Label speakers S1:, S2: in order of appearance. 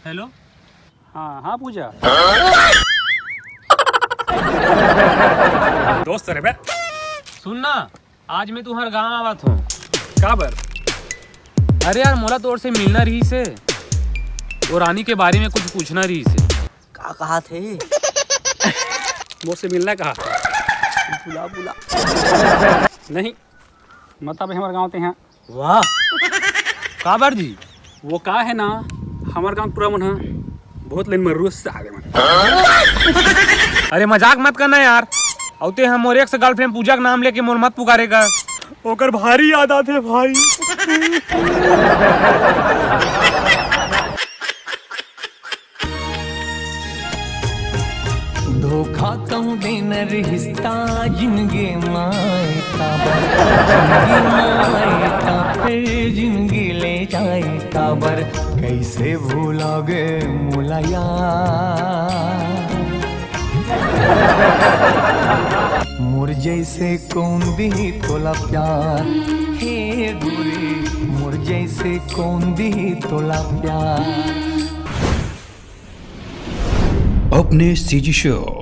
S1: Hello.
S2: हाँ हाँ पूजा।
S1: दोस्त रे बे।
S3: सुनना, आज मैं तुम्हारे गाँव आवत हूँ।
S2: काबर?
S3: अरे यार, मोला तोर से मिलना रही से, वो रानी के बारे में कुछ पूछना रही से।
S4: का कहा थे?
S2: मुझसे मिलना कहा?
S4: बुला बुला।
S2: नहीं मत अब हमारे गाँव ते हैं।
S4: वाह,
S3: काबर जी?
S2: वो का है ना, हमारे गाँव पूरा मन बहुत लेन मर्रू से आगे मन।
S3: अरे मजाक मत करना यार। औते हम मोर एक्स गर्लफ्रेंड पूजा का नाम लेके मोर मत पुकारेगा।
S2: ओकर भारी याद आते भाई।
S5: धोखा कहूँ देन रिश्ता जिंदगी मायका फिर जिंदगी ले जाए काबर कैसे भूलोगे मुलाया मोर जैसे कौन दी तोला प्यार हे गोरी मोर जैसे कौन दी तोला प्यार।
S6: अपने सीजी शो